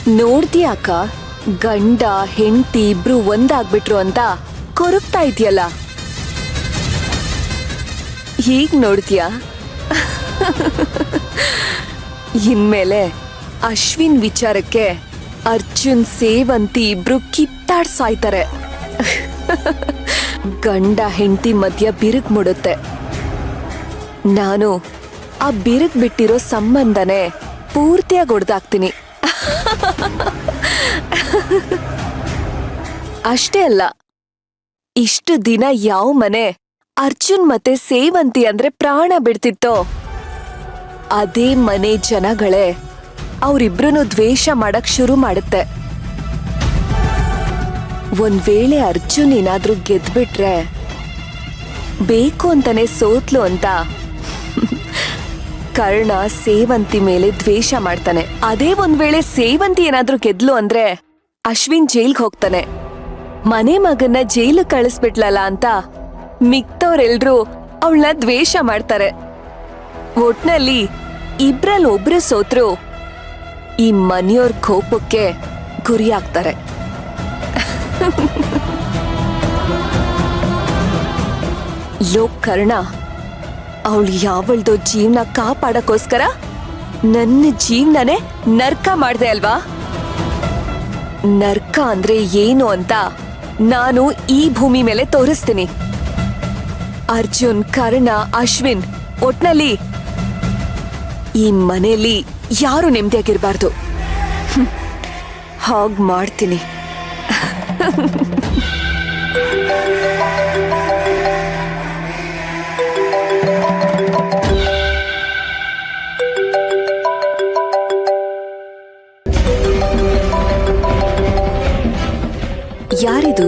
ನೋಡ್ತೀಯ ಅಕ್ಕ, ಗಂಡ ಹೆಂಡತಿ ಇಬ್ರು ಒಂದಾಗ್ಬಿಟ್ರು ಅಂತ ಕೊರಗ್ತಾ ಇದೆಯಲ್ಲ, ಹೀಗ್ ನೋಡ್ತೀಯ? ಇನ್ಮೇಲೆ ಅಶ್ವಿನ್ ವಿಚಾರಕ್ಕೆ ಅರ್ಜುನ್ ಸೇವಂತಿ ಇಬ್ರು ಕಿತ್ತಾಡ್ಸಾಯ್ತಾರೆ. ಗಂಡ ಹೆಂಡತಿ ಮಧ್ಯ ಬಿರುಗ್ ಮುಡುತ್ತೆ. ನಾನು ಆ ಬಿರುಗ್ ಬಿಟ್ಟಿರೋ ಸಂಬಂಧನೇ ಪೂರ್ತಿಯಾಗಿ ಒಡ್ದಾಕ್ತೀನಿ. ಅಷ್ಟೇ ಅಲ್ಲ, ಇಷ್ಟು ದಿನ ಯಾವ ಮನೆ ಅರ್ಜುನ್ ಮತ್ತೆ ಸೇವಂತಿ ಅಂದ್ರೆ ಪ್ರಾಣ ಬಿಡ್ತಿತ್ತೋ ಅದೇ ಮನೆ ಜನಗಳೇ ಅವರಿಬ್ರು ದ್ವೇಷ ಮಾಡಕ್ ಶುರು ಮಾಡುತ್ತೆ. ಒಂದ್ ವೇಳೆ ಅರ್ಜುನ್ ಏನಾದ್ರೂ ಗೆದ್ಬಿಟ್ರೆ ಬೇಕು ಅಂತಾನೆ ಸೋತ್ಲು ಅಂತ ಕರ್ಣ ಸೇವಂತಿ ಮೇಲೆ ದ್ವೇಷ ಮಾಡ್ತಾನೆ. ಅದೇ ಒಂದ್ ವೇಳೆ ಸೇವಂತಿ ಏನಾದ್ರೂ ಗೆದ್ಲು ಅಂದ್ರೆ ಅಶ್ವಿನ್ ಜೈಲ್ಗೆ ಹೋಗ್ತಾನೆ. ಮನೆ ಮಗನ್ನ ಜೈಲು ಕಳಿಸ್ಬಿಟ್ಲಲ್ಲ ಅಂತ ಮಿಕ್ತವ್ರೆಲ್ರೂ ಅವಳನ್ನ ದ್ವೇಷ ಮಾಡ್ತಾರೆ. ಒಟ್ನಲ್ಲಿ ಇಬ್ರಲ್ಲಿ ಒಬ್ರು ಸೋತ್ರು ಈ ಮನೆಯವ್ರ ಕೋಪಕ್ಕೆ ಗುರಿಯಾಗ್ತಾರೆ. ಲೋಕ್ ಕರ್ಣ ಅವಳು ಯಾವಳ್ದೋ ಜೀವನ ಕಾಪಾಡಕ್ಕೋಸ್ಕರ ನನ್ನ ಜೀವನನೇ ನರ್ಕ ಮಾಡ್ದೆ ಅಲ್ವಾ? ನರ್ಕ ಅಂದ್ರೆ ಏನು ಅಂತ ನಾನು ಈ ಭೂಮಿ ಮೇಲೆ ತೋರಿಸ್ತೀನಿ. ಅರ್ಜುನ್, ಕರ್ಣ, ಅಶ್ವಿನ್, ಒಟ್ನಲ್ಲಿ ಈ ಮನೆಯಲ್ಲಿ ಯಾರು ನೆಮ್ಮದಿಯಾಗಿರ್ಬಾರ್ದು. ಹಾಗ್ ಮಾಡ್ತೀನಿ. ಯಾರಿದು?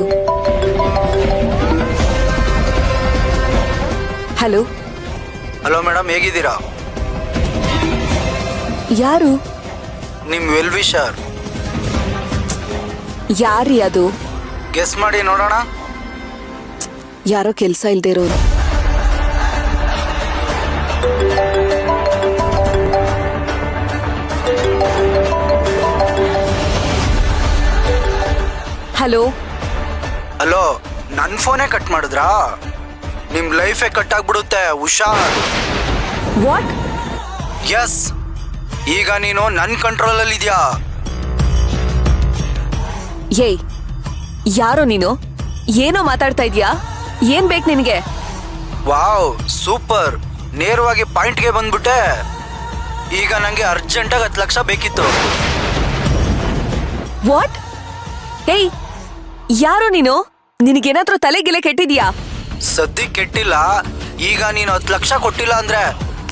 ಹಲೋ. ಹಲೋ ಮೇಡಮ್, ಹೇಗಿದ್ದೀರಾ? ಯಾರು? ನಿಮ್ ವೆಲ್ ವಿಶರ್. ಯಾರಿ ಅದು? ಗೆಸ್ ಮಾಡಿ ನೋಡೋಣ. ಯಾರೋ ಕೆಲ್ಸ ಇಲ್ದೇ ಇರೋರು. ಹಲೋ. ಹಲೋ, ನನ್ನ ಫೋನೇ ಕಟ್ ಮಾಡಿದ್ರಾ? ನಿಮ್ ಲೈಫೇ ಕಟ್ ಆಗ್ಬಿಡುತ್ತೆ, ಹುಷಾರ್. ವಾಟ್? ಎಸ್, ಈಗ ನೀನು ನನ್ನ ಕಂಟ್ರೋಲಲ್ಲಿ ಇದೆಯಾ? ಏಯ್, ಯಾರೋ ನೀನು? ಏನೋ ಮಾತಾಡ್ತಾ ಇದ್ಯಾ? ಏನ್ ಬೇಕು ನಿನಗೆ? ವಾವ್, ಸೂಪರ್, ನೇರವಾಗಿ ಪಾಯಿಂಟ್ಗೆ ಬಂದ್ಬಿಟ್ಟೆ. ಈಗ ನಂಗೆ ಅರ್ಜೆಂಟಾಗಿ 10 ಲಕ್ಷ ಬೇಕಿತ್ತು. ವಾಟ್? ಏಯ್, ಯಾರೋ ನೀನು? ನಿನಗೇನಾದ್ರೂ ತಲೆಗಿಲೆ ಕೆಟ್ಟಿದ್ಯಾ? ಸದ್ಯಕ್ಕೆ ಕೆಟ್ಟಿಲ್ಲ. ಈಗ ನೀನು 10 ಲಕ್ಷ ಕೊಟ್ಟಿಲ್ಲ ಅಂದ್ರೆ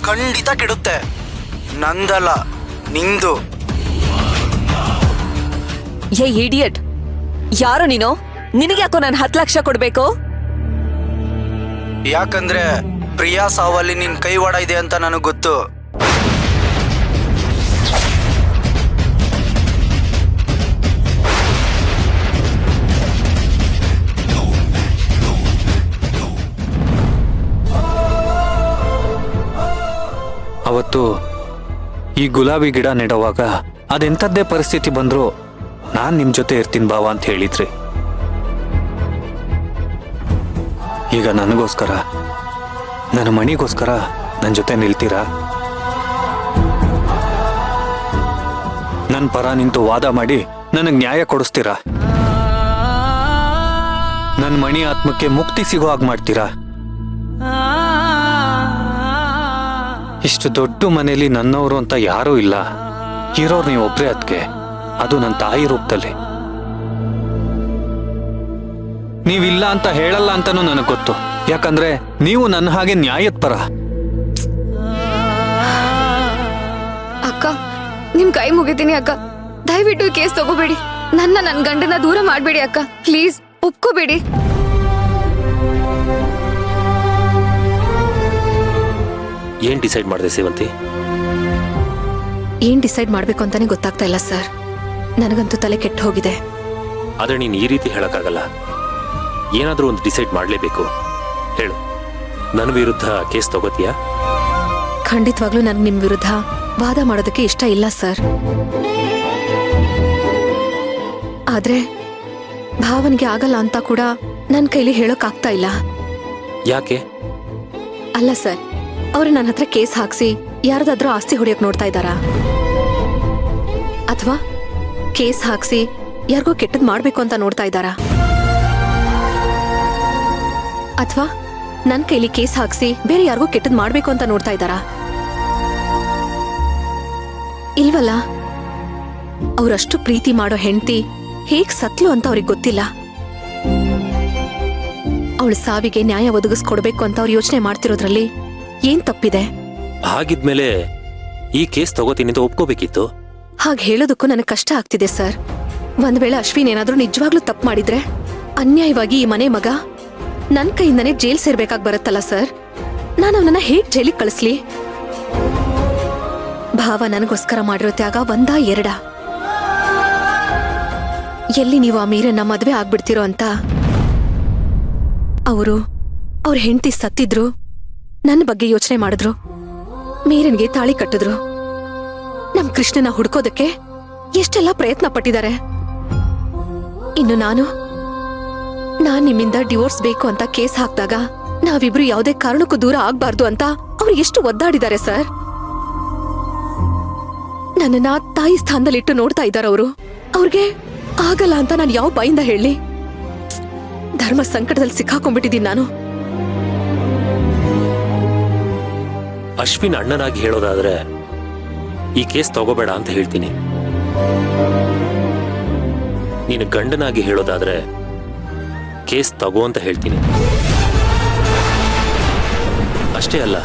ಖಂಡಿತ ಕೆಡುತ್ತೆ. ನಂದಲ್ಲ, ನಿಂದು. ಏ ಇಡಿಯಟ್, ಯಾರೋ ನೀನು? ನಿನಗೆ ಯಾಕೋ ನಾನು 10 ಲಕ್ಷ ಕೊಡ್ಬೇಕು? ಯಾಕಂದ್ರೆ ಪ್ರಿಯಾ ಸಾವಲ್ಲಿ ನಿನ್ ಕೈವಾಡ ಇದೆ ಅಂತ ನನಗೆ ಗೊತ್ತು. ಅವತ್ತು ಈ ಗುಲಾಬಿ ಗಿಡ ನೆಡುವಾಗ ಅದೆಂಥದ್ದೇ ಪರಿಸ್ಥಿತಿ ಬಂದರೂ ನಾನು ನಿಮ್ಮ ಜೊತೆ ಇರ್ತೀನಿ ಬಾವ ಅಂತ ಹೇಳಿದ್ರಿ. ಈಗ ನನಗೋಸ್ಕರ, ನನ್ನ ಮಣಿಗೋಸ್ಕರ ನನ್ನ ಜೊತೆ ನಿಲ್ತೀರಾ? ನನ್ನ ಪರ ನಿಂತು ವಾದ ಮಾಡಿ ನನಗೆ ನ್ಯಾಯ ಕೊಡಿಸ್ತೀರಾ? ನನ್ನ ಮಣಿ ಆತ್ಮಕ್ಕೆ ಮುಕ್ತಿ ಸಿಗೋ ಹಾಗೆ ಮಾಡ್ತೀರಾ? ಇಷ್ಟು ದೊಡ್ಡ ಮನೆಯಲ್ಲಿ ನನ್ನವರು ಅಂತ ಯಾರೂ ಇಲ್ಲ. ಇರೋರು ನೀವು ಒಬ್ಬರೇ. ಅದಕ್ಕೆ ಅದು ನನ್ನ ತಾಯಿ ರೂಪದಲ್ಲಿ. ನೀವಿಲ್ಲ ಅಂತ ಹೇಳಲ್ಲ ಅಂತನೂ ನನಗೆ ಗೊತ್ತು. ಯಾಕಂದ್ರೆ ನೀವು ನನ್ನ ಹಾಗೆ ನ್ಯಾಯದ ಪರ. ಅಕ್ಕ, ನಿಮ್ ಕೈ ಮುಗಿತೀನಿ ಅಕ್ಕ. ದಯವಿಟ್ಟು ಕೇಸ್ ತಗೋಬೇಡಿ. ನನ್ನ ಗಂಡನ ದೂರ ಮಾಡ್ಬೇಡಿ ಅಕ್ಕ. ಪ್ಲೀಸ್ ಒಪ್ಕೋಬೇಡಿ. ಏನ್ ಡಿಸೈಡ್ ಮಾಡಿದೆ ಸೇವಂತಿ? ಏನ್ ಡಿಸೈಡ್ ಮಾಡ್ಬೇಕು ಅಂತಾನೆ ಗೊತ್ತಾಗ್ತಾ ಇಲ್ಲ ಸರ್. ನನಗಂತೂ ತಲೆ ಕೆಟ್ಟು ಹೋಗಿದೆ. ಆದ್ರೆ ನೀನು ಈ ರೀತಿ ಹೇಳಕ್ಕಾಗಲ್ಲ. ಏನಾದ್ರೂ ಒಂದು ಡಿಸೈಡ್ ಮಾಡ್ಲೇಬೇಕು. ಹೇಳು, ನನ್ನ ವಿರುದ್ಧ ಕೇಸ್ ತಗೋತೀಯಾ? ಖಂಡಿತವಾಗ್ಲೂ ನನಗೆ ನಿಮ್ ವಿರುದ್ಧ ವಾದ ಮಾಡೋದಕ್ಕೆ ಇಷ್ಟ ಇಲ್ಲ ಸರ್. ಆದ್ರೆ ಭಾವನಿಗೆ ಆಗಲ್ಲ ಅಂತ ಕೂಡ ನನ್ನ ಕೈಲಿ ಹೇಳೋಕ್ಕಾಗ್ತಾ ಇಲ್ಲ. ಯಾಕೆ? ಅಲ್ಲ ಸರ್, ಅವ್ರು ನನ್ನ ಹತ್ರ ಕೇಸ್ ಹಾಕ್ಸಿ ಯಾರ್ದಾದ್ರೂ ಆಸ್ತಿ ಹೊಡೆಯೋಕ್ ನೋಡ್ತಾ ಇದ್ದಾರಾ? ಅಥವಾ ಕೇಸ್ ಹಾಕ್ಸಿ ಯಾರಿಗೋ ಕೆಟ್ಟದ್ ಮಾಡ್ಬೇಕು ಅಂತ ನೋಡ್ತಾ ಇದ್ದಾರಾ? ಅಥವಾ ನನ್ನ ಕೈಲಿ ಕೇಸ್ ಹಾಕ್ಸಿ ಬೇರೆ ಯಾರಿಗೋ ಕೆಟ್ಟದ್ ಮಾಡ್ಬೇಕು ಅಂತ ನೋಡ್ತಾ ಇದ್ದಾರಾ? ಇಲ್ವಲ್ಲ. ಅವರಷ್ಟು ಪ್ರೀತಿ ಮಾಡೋ ಹೆಂಡತಿ ಹೇಗ್ ಸತ್ಲು ಅಂತ ಅವ್ರಿಗೆ ಗೊತ್ತಿಲ್ಲ. ಅವಳ ಸಾವಿಗೆ ನ್ಯಾಯ ಒದಗಿಸ್ಕೊಡ್ಬೇಕು ಅಂತ ಅವ್ರು ಯೋಚನೆ ಮಾಡ್ತಿರೋದ್ರಲ್ಲಿ ಏನ್ ತಪ್ಪಿದೆ? ಹಾಗಿದ್ಮೇಲೆ ಈ ಕೇಸ್ ತಗೋತೀನಿ ಅಂತ ಒಪ್ಕೋಬೇಕಿತ್ತು. ಹಾಗೆ ಹೇಳೋದಕ್ಕೂ ನನಗೆ ಕಷ್ಟ ಆಗ್ತಿದೆ ಸರ್. ಒಂದ್ ವೇಳೆ ಅಶ್ವಿನ್ ಏನಾದ್ರೂ ನಿಜವಾಗ್ಲೂ ತಪ್ಪು ಮಾಡಿದ್ರೆ ಅನ್ಯಾಯವಾಗಿ ಈ ಮನೆ ಮಗ ನನ್ ಕೈಯಿಂದನೇ ಜೈಲ್ ಸೇರ್ಬೇಕಾಗ್ ಬರುತ್ತಲ್ಲ ಸರ್. ನಾನು ಅವನನ್ನ ಹೇಗ್ ಜೈಲಿಗೆ ಕಳಿಸ್ಲಿ? ಭಾವ ನನಗೋಸ್ಕರ ಮಾಡಿರೋ ತ್ಯಾಗ ಒಂದಾ ಎರಡ? ಎಲ್ಲಿ ನೀವು ಆ ಮೀರನ್ನ ಮದ್ವೆ ಆಗ್ಬಿಡ್ತಿರೋ ಅಂತ ಅವ್ರ ಹೆಂಡತಿ ಸತ್ತಿದ್ರು, ನನ್ನ ಬಗ್ಗೆ ಯೋಚನೆ ಮಾಡಿದ್ರು, ಮೀರನ್ಗೆ ತಾಳಿ ಕಟ್ಟಿದ್ರು, ನಮ್ ಕೃಷ್ಣನ ಹುಡ್ಕೋದಕ್ಕೆ ಎಷ್ಟೆಲ್ಲ ಪ್ರಯತ್ನ ಪಟ್ಟಿದ್ದಾರೆ. ಇನ್ನು ನಾನು ನಿಮ್ಮಿಂದ ಡಿವೋರ್ಸ್ ಬೇಕು ಅಂತ ಕೇಸ್ ಹಾಕ್ದಾಗ ನಾವಿಬ್ರು ಯಾವುದೇ ಕಾರಣಕ್ಕೂ ದೂರ ಆಗ್ಬಾರ್ದು ಅಂತ ಅವ್ರು ಎಷ್ಟು ಒದ್ದಾಡಿದ್ದಾರೆ ಸರ್. ನನ್ನನ್ನ ತಾಯಿ ಸ್ಥಾನದಲ್ಲಿಟ್ಟು ನೋಡ್ತಾ ಇದ್ದಾರೆ ಅವರು. ಅವ್ರಿಗೆ ಆಗಲ್ಲ ಅಂತ ನಾನು ಯಾವ ಬಾಯಿಂದ ಹೇಳಿ? ಧರ್ಮ ಸಂಕಟದಲ್ಲಿ ಸಿಕ್ಕಾಕೊಂಡ್ಬಿಟ್ಟಿದ್ದೀನಿ ನಾನು. ಅಶ್ವಿನ್ ಅಣ್ಣನಾಗಿ ಹೇಳೋದಾದ್ರೆ ಈ ಕೇಸ್ ತಗೋಬೇಡ ಅಂತ ಹೇಳ್ತೀನಿ. ನೀನು ಗಂಡನಾಗಿ ಹೇಳೋದಾದ್ರೆ ಕೇಸ್ ತಗೋ ಅಂತ ಹೇಳ್ತೀನಿ. ಅಷ್ಟೇ ಅಲ್ಲ,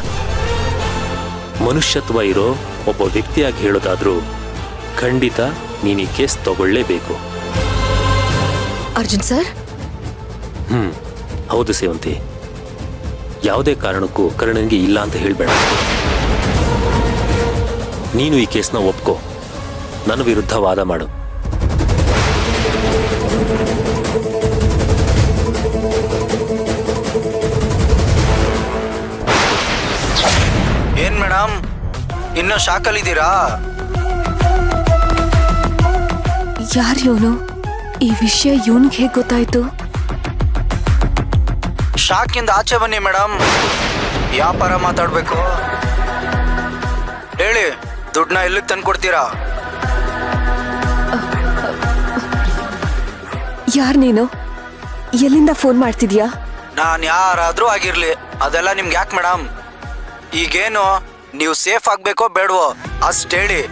ಮನುಷ್ಯತ್ವ ಇರೋ ಒಬ್ಬ ವ್ಯಕ್ತಿಯಾಗಿ ಹೇಳೋದಾದ್ರೂ ಖಂಡಿತ ನೀನು ಈ ಕೇಸ್ ತಗೊಳ್ಳೇಬೇಕು. ಅರ್ಜುನ್ ಸರ್. ಹೌದು ಸೇವಂತಿ, ಯಾವುದೇ ಕಾರಣಕ್ಕೂ ಕರ್ಣನ್ಗೆ ಇಲ್ಲ ಅಂತ ಹೇಳ್ಬೇಡ. ನೀನು ಈ ಕೇಸ್ನ ಒಪ್ಕೋ, ನನ್ನ ವಿರುದ್ಧ ವಾದ ಮಾಡು. ಏನ್ ಮೇಡಮ್, ಇನ್ನೂ ಶಾಕಲ್ಲಿದ್ದೀರಾ? ಯಾರು ಇವನು? ಈ ವಿಷಯ ಇವನ್ಗೆ ಹೇಗ್ ಗೊತ್ತಾಯ್ತು? ಶಾಕಿಂದ ಆಚೆ ಬನ್ನಿ ಮೇಡಮ್. ವ್ಯಾಪಾರ ಮಾತಾಡ್ಬೇಕು. ಹೇಳಿ, ದುಡ್ಡನ್ನ ಎಲ್ಲಿಗೆ ತಂದು ಕೊಡ್ತೀರಾ? ಯಾರ್ ನೀನು? ಎಲ್ಲಿಂದ ಫೋನ್ ಮಾಡ್ತಿದ್ಯಾ? ನಾನು ಯಾರಾದ್ರೂ ಆಗಿರ್ಲಿ, ಅದೆಲ್ಲ ನಿಮ್ಗೆ ಯಾಕೆ ಮೇಡಮ್? ಈಗೇನು ನೀವು ಸೇಫ್ ಆಗ್ಬೇಕೋ ಬೇಡವೋ ಅಷ್ಟು ಹೇಳಿ.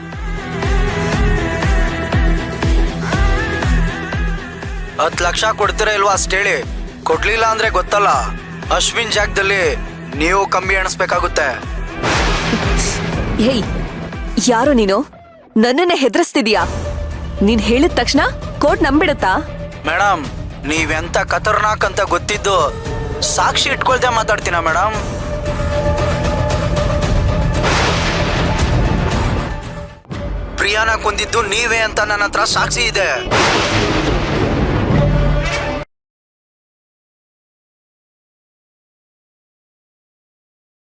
$10 ಲಕ್ಷ ಕೊಡ್ತೀರಾ ಇಲ್ವಾ ಅಷ್ಟು ಹೇಳಿ. ಕೊಡ್ಲಿಲ್ಲ ಅಂದ್ರೆ ಗೊತ್ತಲ್ಲ, ಅಶ್ವಿನ್ ಜಾಗದಲ್ಲಿ ನೀವು ಕಂಬಿ ಎಣಿಸ್ಬೇಕಾಗುತ್ತೆ. ಹೇಯ್, ಯಾರು ನೀನು? ನನ್ನನ್ನೇ ಹೆದರ್ಸ್ತಿದ್ಯಾ? ನೀನ್ ಹೇಳಿದ ತಕ್ಷಣ ಕೋರ್ಟ್ ನಂಬಿಡುತ್ತಾ? ಮೇಡಮ್, ನೀವೆಂತ ಖತರ್ನಾಕ್ ಅಂತ ಗೊತ್ತಿದ್ದು ಸಾಕ್ಷಿ ಇಟ್ಕೊಳ್ದೆ ಮಾತಾಡ್ತೀನ ಮೇಡಮ್? ಪ್ರಿಯಾನ ಕೊಂದಿದ್ದು ನೀವೇ ಅಂತ ನನ್ನ ಹತ್ರ ಸಾಕ್ಷಿ ಇದೆ.